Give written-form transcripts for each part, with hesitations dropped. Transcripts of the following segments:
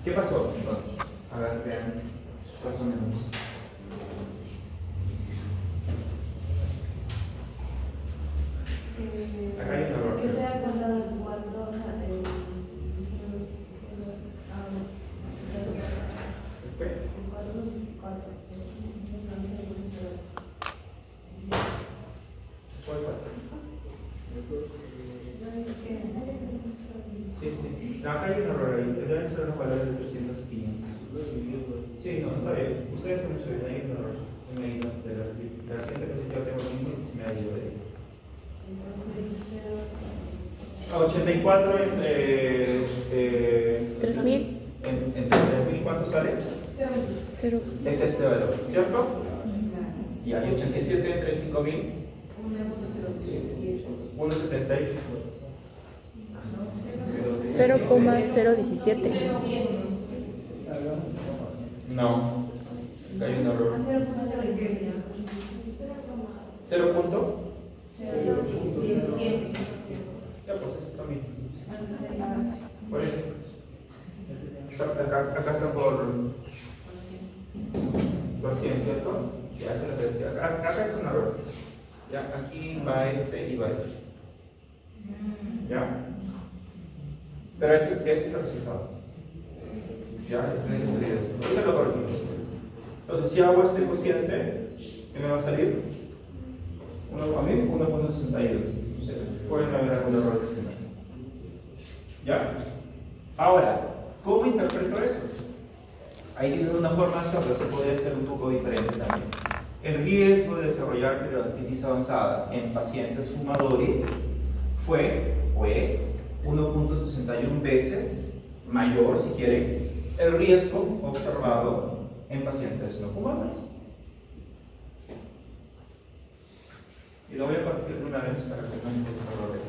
¿Qué pasó entonces? A ver, vean, resumimos. Acá hay un error. Es que se ha contado el 4, o sea, ¿Qué? ¿Cuál cuatro? Sí, sí, sí. No, acá hay un error ahí. Deben ser los valores de 300 y 500. Sí, no, está bien. Ustedes han hecho bien. Hay un error. Se me ha ido de la siguiente posición tengo mismo y se me ha ido de ahí. 84 entre 3000. entre 3000, ¿cuánto sale? 0. Es este valor, ¿cierto? Y hay 87 entre 5000. 1,70. 0,017. No, acá hay un error. 0 punto. Ya, pues eso está bien. Por eso. Acá está por 100, ¿cierto? Ya, eso es lo que decía. Acá es un error. Ya, aquí va este y va este. ¿Ya? Pero este es el resultado. Ya, este tiene que salir esto. Ahorita lo corregimos. Entonces, si hago este cociente, ¿qué me va a salir? 1,61. Entonces, pueden haber algún error decimal. ¿Ya? Ahora, ¿cómo interpreto eso? Ahí tiene una forma de hacerlo, eso podría ser un poco diferente también. El riesgo de desarrollar periodontitis avanzada en pacientes fumadores fue, pues, 1,61 veces mayor, si quieren, el riesgo observado en pacientes no fumadores. Y lo voy a corregir de una vez para que no esté ese error.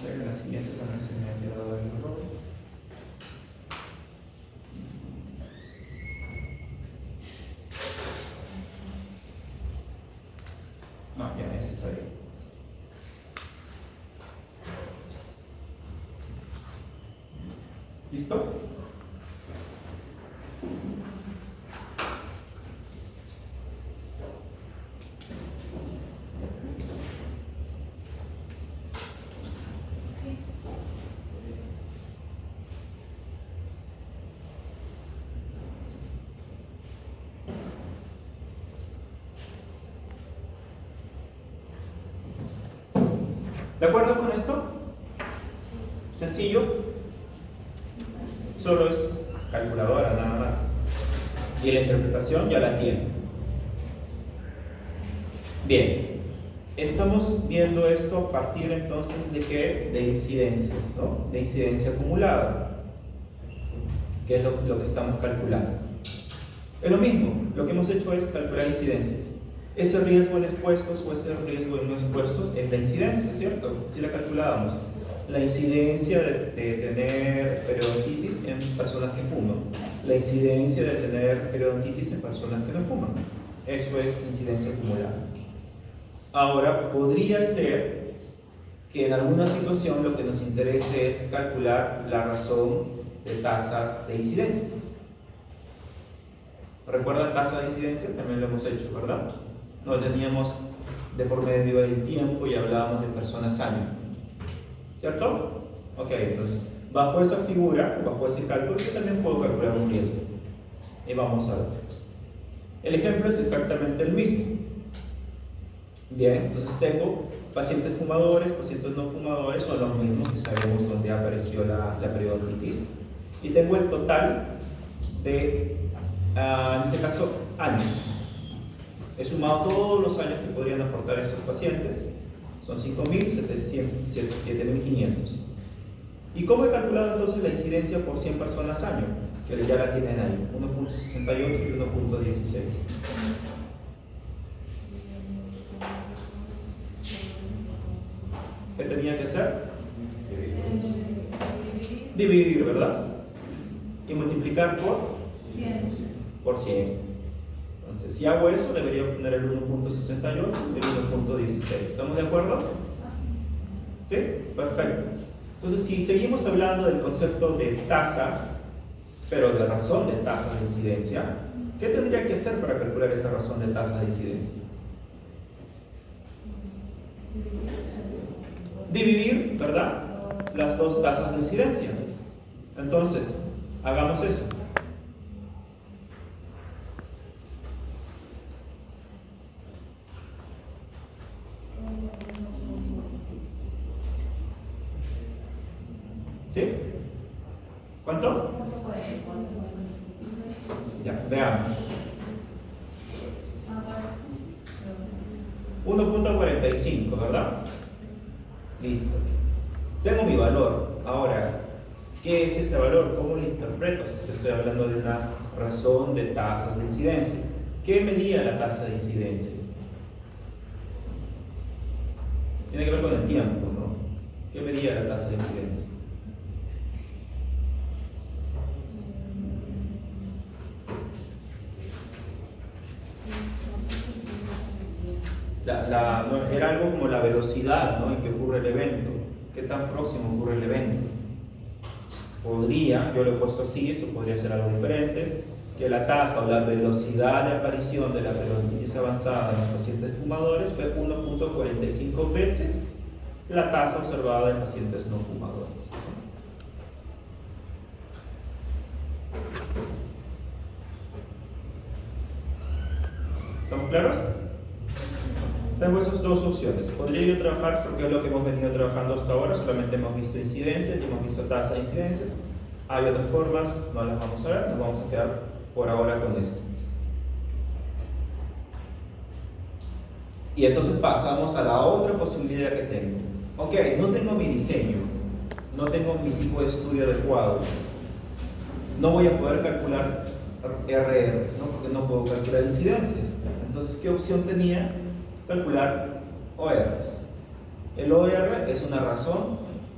En la siguiente también se me ha quedado el error. No, ya, ese está bien. ¿Listo? ¿De acuerdo con esto? Sencillo. Solo es calculadora nada más. Y la interpretación ya la tiene. Bien. Estamos viendo esto a partir entonces de qué? De incidencias, ¿no? De incidencia acumulada. Que es lo que estamos calculando. Es lo mismo. Lo que hemos hecho es calcular incidencias. Ese riesgo en expuestos o ese riesgo en no expuestos es la incidencia, ¿cierto? Si la calculábamos. La incidencia de tener periodontitis en personas que fuman. La incidencia de tener periodontitis en personas que no fuman. Eso es incidencia acumulada. Ahora, podría ser que en alguna situación lo que nos interese es calcular la razón de tasas de incidencias. ¿Recuerdan tasa de incidencia? También lo hemos hecho, ¿verdad? No teníamos de por medio el tiempo y hablábamos de personas año. ¿Cierto? Ok, entonces, bajo esa figura, bajo ese cálculo, yo también puedo calcular un riesgo. Y vamos a ver. El ejemplo es exactamente el mismo. Bien, entonces tengo pacientes fumadores, pacientes no fumadores, son los mismos que sabemos donde apareció la periodontitis. Y tengo el total de, en este caso, años. He sumado todos los años que podrían aportar estos pacientes. Son 5.000, 7.500. ¿Y cómo he calculado entonces la incidencia por 100 personas año? Que ya la tienen ahí, 1,68 y 1,16. ¿Qué tenía que hacer? dividir, ¿verdad? Y multiplicar por 100. Entonces, si hago eso, debería obtener el 1.68 y el 1.16. ¿Estamos de acuerdo? ¿Sí? Perfecto. Entonces, si seguimos hablando del concepto de tasa, pero de razón de tasa de incidencia, ¿qué tendría que hacer para calcular esa razón de tasa de incidencia? Dividir, ¿verdad?, las dos tasas de incidencia. Entonces, hagamos eso. ¿Sí? ¿Cuánto? Ya, veamos. 1.45, ¿verdad? Listo. Tengo mi valor. Ahora, ¿qué es ese valor? ¿Cómo lo interpreto? Si estoy hablando de una razón de tasas de incidencia. ¿Qué medía la tasa de incidencia? Tiene que ver con el tiempo, ¿no? ¿Qué medía la tasa de incidencia? No, era algo como la velocidad, ¿no?, en que ocurre el evento. ¿Qué tan próximo ocurre el evento? Podría, yo lo he puesto así, esto podría ser algo diferente, que la tasa o la velocidad de aparición de la peritonitis avanzada en los pacientes fumadores fue 1.45 veces la tasa observada en pacientes no fumadores. ¿Estamos claros? Tengo esas dos opciones. Podría yo trabajar, porque es lo que hemos venido trabajando hasta ahora, solamente hemos visto incidencias y hemos visto tasa de incidencias. Hay otras formas, no las vamos a ver, nos vamos a quedar por ahora con esto. Y entonces pasamos a la otra posibilidad que tengo. Ok, no tengo mi diseño, no tengo mi tipo de estudio adecuado, no voy a poder calcular RRs, ¿no?, porque no puedo calcular incidencias. Entonces, ¿qué opción tenía? Calcular ORs. El OR es una razón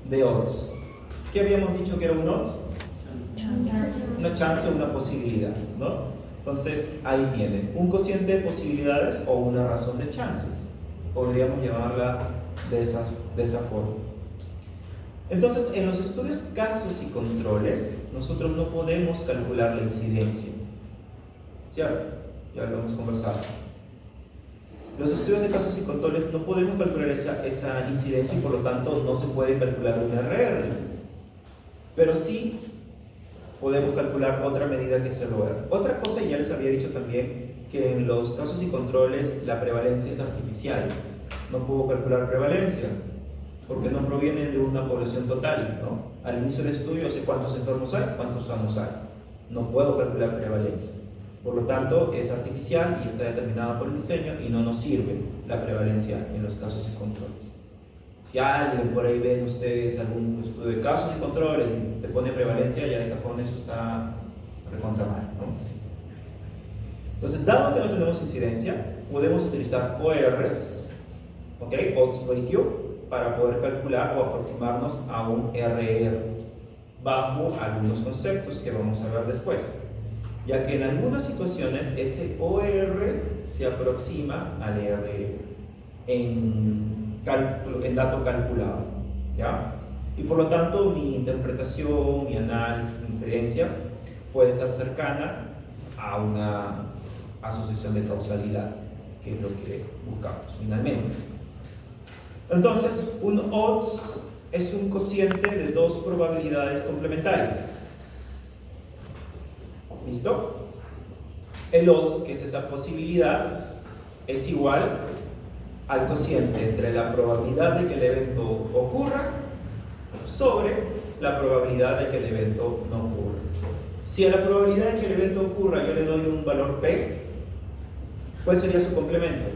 de odds. ¿Qué habíamos dicho que era un odds? Una chance, una posibilidad, ¿no? Entonces, ahí tienen un cociente de posibilidades o una razón de chances. Podríamos llamarla de esa forma. Entonces, en los estudios casos y controles, nosotros no podemos calcular la incidencia. ¿Cierto? Ya lo hemos conversado. Los estudios de casos y controles no podemos calcular esa incidencia y por lo tanto no se puede calcular un RR. Pero sí podemos calcular otra medida que es el OR. Otra cosa, ya les había dicho también, que en los casos y controles la prevalencia es artificial. No puedo calcular prevalencia porque no proviene de una población total, ¿no? Al inicio del estudio sé cuántos enfermos hay, cuántos sanos hay. No puedo calcular prevalencia. Por lo tanto, es artificial y está determinada por el diseño y no nos sirve la prevalencia en los casos y controles. Si alguien por ahí ven ustedes algún estudio de casos y controles y te pone prevalencia, ya de cajón eso está recontra mal, ¿no? Entonces, dado que no tenemos incidencia, podemos utilizar ORs, ¿ok? Odds ratio, para poder calcular o aproximarnos a un RR bajo algunos conceptos que vamos a ver después, ya que en algunas situaciones ese OR se aproxima al RR en dato calculado, ¿ya? Y por lo tanto mi interpretación, mi análisis, mi inferencia puede estar cercana a una asociación de causalidad, que es lo que buscamos finalmente. Entonces, un odds es un cociente de dos probabilidades complementarias. ¿Listo? El odds, que es esa posibilidad, es igual al cociente entre la probabilidad de que el evento ocurra sobre la probabilidad de que el evento no ocurra. Si a la probabilidad de que el evento ocurra yo le doy un valor P, ¿cuál sería su complemento?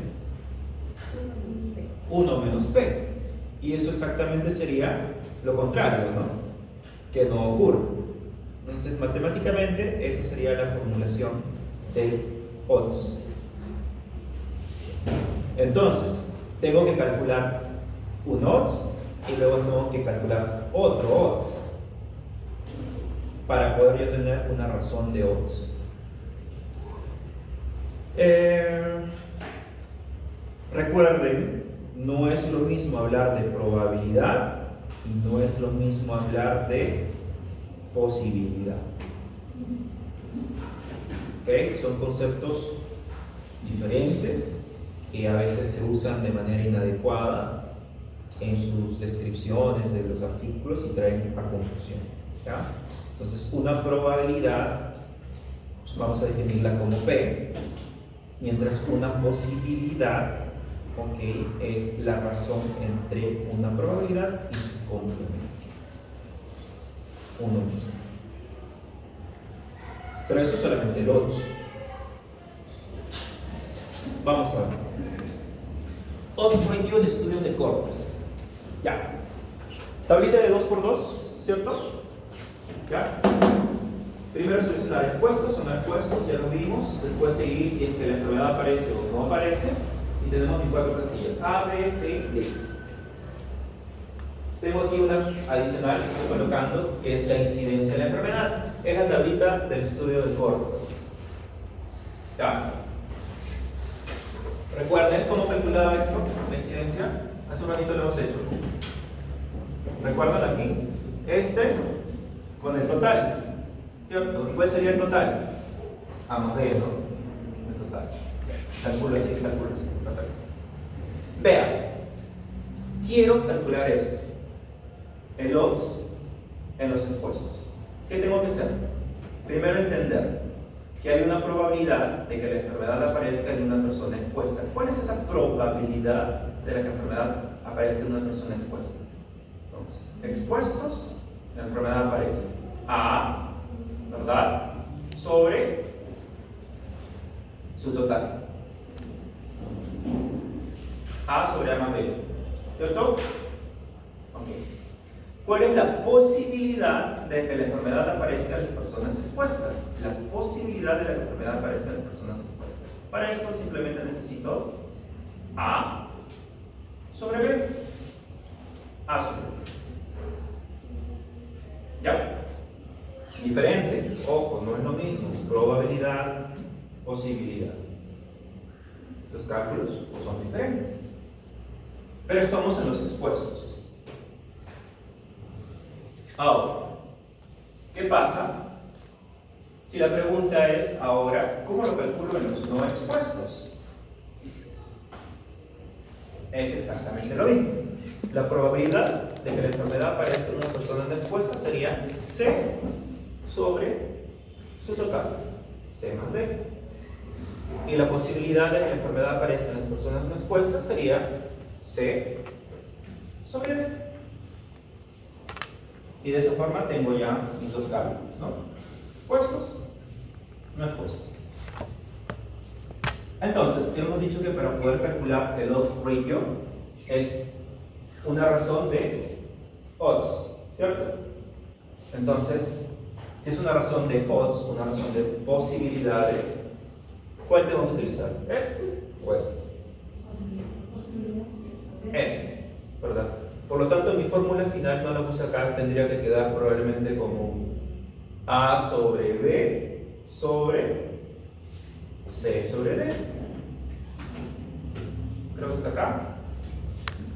1 menos P. Y eso exactamente sería lo contrario, ¿no? Que no ocurra. Entonces, matemáticamente, esa sería la formulación del odds. Entonces, tengo que calcular un odds y luego tengo que calcular otro odds. para poder yo tener una razón de odds. Recuerden, no es lo mismo hablar de probabilidad y no es lo mismo hablar de posibilidad. ¿Ok? Son conceptos diferentes que a veces se usan de manera inadecuada en sus descripciones de los artículos y traen a confusión. ¿Ya? Entonces, una probabilidad, pues vamos a definirla como P, mientras una posibilidad, okay, es la razón entre una probabilidad y su complemento. Uno mismo. Pero eso es solamente el odds. Vamos a ver. Odds ratio en estudios de cortes. Ya. Tablita de 2×2, ¿cierto? ¿Ya? Primero seleccionar expuestos o no expuestos, ya lo vimos. Después seguir si es que la enfermedad aparece o no aparece. Y tenemos mis 4 casillas: A, B, C, D. Tengo aquí una adicional que estoy colocando, que es la incidencia de la enfermedad. Es la tablita del estudio de cortes. ¿Ya? ¿Recuerden cómo calculaba esto, la incidencia? Hace un ratito lo hemos hecho. ¿Recuerdan aquí? Este con el total, ¿cierto? ¿Y cuál sería el total? A más B, ¿no? El total. Calculo así, perfecto. Vean, quiero calcular esto, el odds en los expuestos. ¿Qué tengo que hacer? Primero entender que hay una probabilidad de que la enfermedad aparezca en una persona expuesta. ¿Cuál es esa probabilidad de que la enfermedad aparezca en una persona expuesta? Entonces, expuestos, la enfermedad aparece. A, ¿verdad? Sobre su total. A sobre A más B. ¿Cierto? Ok. ¿Cuál es la posibilidad de que la enfermedad aparezca en las personas expuestas? La posibilidad de que la enfermedad aparezca en las personas expuestas. Para esto simplemente necesito A sobre B. A sobre B. ¿Ya? Diferente. Ojo, no es lo mismo. Probabilidad, posibilidad. Los cálculos son diferentes. Pero estamos en los expuestos. Ahora, ¿qué pasa si la pregunta es ahora, ¿cómo lo calculo en los no expuestos? Es exactamente lo mismo. La probabilidad de que la enfermedad aparezca en una persona no expuesta sería C sobre su total, C más D. Y la posibilidad de que la enfermedad aparezca en las personas no expuestas sería C sobre D. Y de esa forma tengo ya mis dos cálculos, ¿no? Expuestos, no expuestos. Entonces, hemos dicho que para poder calcular el odds ratio es una razón de odds, ¿cierto? Entonces, si es una razón de odds, una razón de posibilidades, ¿cuál tengo que utilizar? ¿Este o este? Este, ¿verdad? Por lo tanto, mi fórmula final no la puse acá, tendría que quedar probablemente como A sobre B sobre C sobre D. Creo que está acá.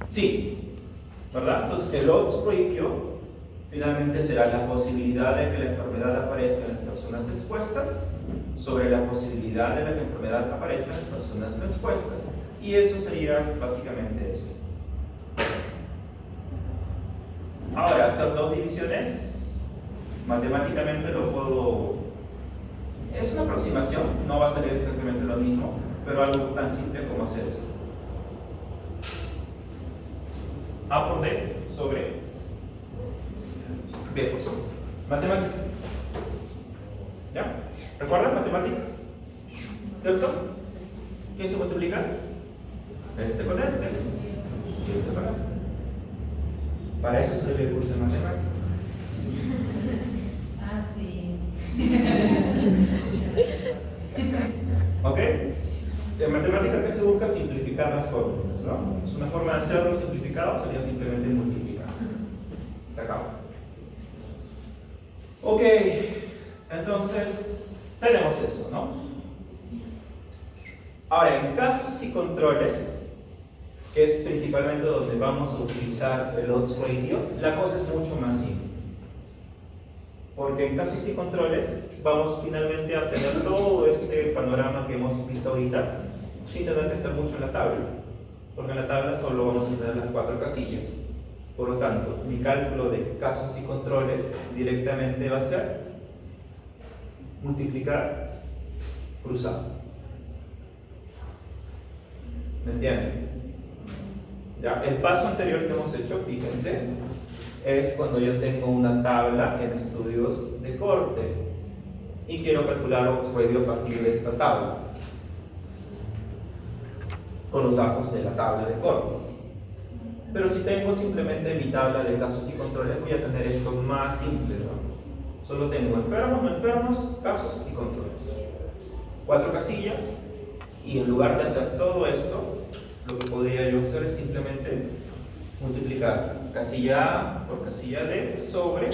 Sí, ¿verdad? Entonces, el odds ratio finalmente será la posibilidad de que la enfermedad aparezca en las personas expuestas sobre la posibilidad de que la enfermedad aparezca en las personas no expuestas. Y eso sería básicamente esto. Ahora, hacer dos divisiones, matemáticamente lo puedo... Es una aproximación, no va a salir exactamente lo mismo, pero algo tan simple como hacer esto. A por D sobre B por C. Matemática. ¿Ya? ¿Recuerdan matemática? ¿Cierto? ¿Quién se multiplica? Este con este. Y este con este. Para eso sirve el curso de matemática. Ah, sí. ¿Ok? En matemática, ¿qué se busca? Simplificar las fórmulas, ¿no? Es una forma de hacerlo simplificado, sería simplemente multiplicar. Se acaba. Ok, entonces tenemos eso, ¿no? Ahora, en casos y controles, que es principalmente donde vamos a utilizar el odds ratio, la cosa es mucho más simple. Porque en casos y controles vamos finalmente a tener todo este panorama que hemos visto ahorita sin tener que hacer mucho en la tabla. Porque en la tabla solo vamos a tener las 4 casillas. Por lo tanto, mi cálculo de casos y controles directamente va a ser multiplicar cruzado. ¿Me entienden? Ya, el paso anterior que hemos hecho, fíjense, es cuando yo tengo una tabla en estudios de corte y quiero calcular odds ratio a partir de esta tabla con los datos de la tabla de corte. Pero si tengo simplemente mi tabla de casos y controles, voy a tener esto más simple, ¿no? Solo tengo enfermos, no enfermos, casos y controles. 4 casillas, y en lugar de hacer todo esto, lo que podría yo hacer es simplemente multiplicar casilla A por casilla D sobre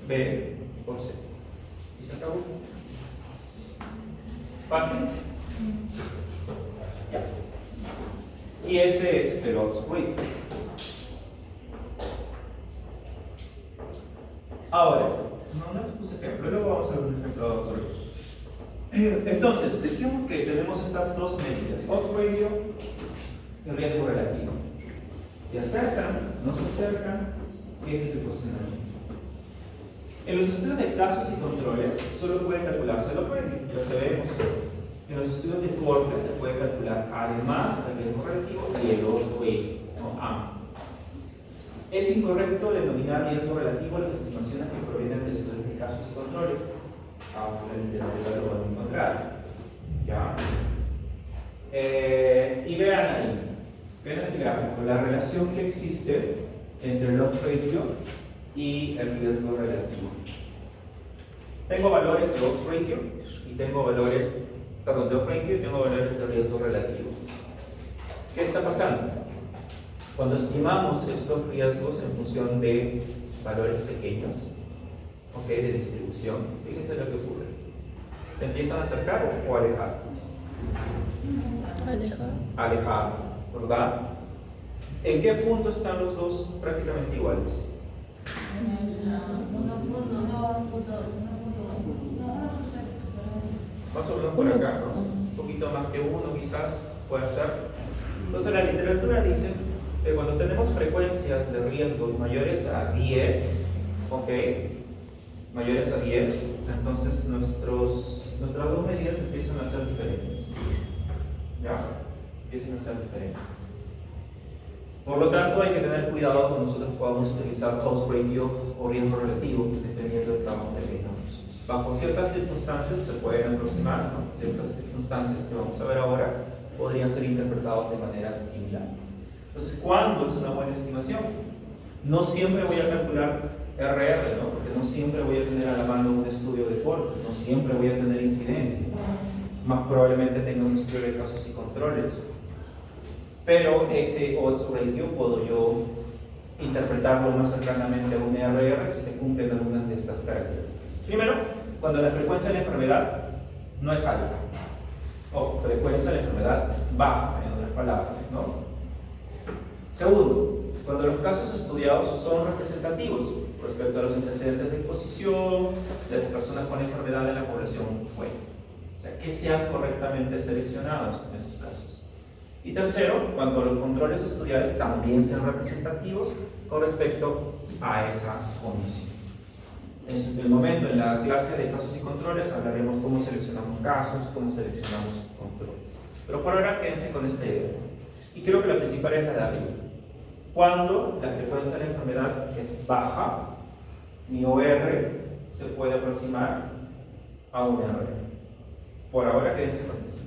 B por C. Y se acabó. ¿Fácil? Ya. Y ese es el odds ratio. Ahora, no les puse ejemplo, luego vamos a ver un ejemplo sobre eso. Entonces, decimos que tenemos estas dos medidas, odds ratio y riesgo relativo. ¿Se acercan? ¿No se acercan? Ese es el cuestionamiento. En los estudios de casos y controles solo puede calcularse el odds ratio, ya sabemos. En los estudios de corte se puede calcular además el riesgo relativo y el odds ratio, ¿no? Ambas. Es incorrecto denominar riesgo relativo a las estimaciones que provienen de estudios de casos y controles, aunque la literatura lo van a encontrar. ¿Ya? Y vean ahí, vean ese gráfico, la relación que existe entre el odds ratio y el riesgo relativo. Tengo valores de odds ratio y tengo valores, perdón, de odds ratio y tengo valores de riesgo relativo. ¿Qué está pasando? Cuando estimamos estos riesgos en función de valores pequeños, ¿okay? De distribución, fíjense lo que ocurre. ¿Se empiezan a acercar o alejar? Alejar. Alejar, ¿verdad? ¿En qué punto están los dos prácticamente iguales? Más o menos por acá, ¿no? Un poquito más que uno quizás puede ser. Entonces la literatura dice que cuando tenemos frecuencias de riesgos mayores a 10, ¿ok? Mayores a 10, entonces nuestras dos medidas empiezan a ser diferentes. ¿Ya? Empiezan a ser diferentes. Por lo tanto, hay que tener cuidado cuando nosotros podamos utilizar odds ratio o riesgo relativo, dependiendo del trabajo que tengamos. Bajo ciertas circunstancias se pueden aproximar, ¿no? Ciertas circunstancias que vamos a ver ahora podrían ser interpretados de maneras similares. Entonces, ¿cuándo es una buena estimación? No siempre voy a calcular RR, ¿no? Porque no siempre voy a tener a la mano un estudio de cortes, no siempre voy a tener incidencias. Más probablemente tenga un estudio de casos y controles. Pero ese odds ratio puedo yo interpretarlo más cercanamente a un RR si se cumplen algunas de estas características. Primero, cuando la frecuencia de la enfermedad no es alta, o frecuencia de la enfermedad baja, en otras palabras, ¿no? Segundo, cuando los casos estudiados son representativos respecto a los antecedentes de exposición de las personas con enfermedad en la población joven. O sea, que sean correctamente seleccionados en esos casos. Y tercero, cuando los controles estudiados también sean representativos con respecto a esa condición. En el momento, en la clase de casos y controles, hablaremos cómo seleccionamos casos, cómo seleccionamos controles. Pero por ahora quédense con esta idea. Y creo que la principal es la de arriba. Cuando la frecuencia de la enfermedad es baja, mi OR se puede aproximar a un R. Por ahora quédense con esto.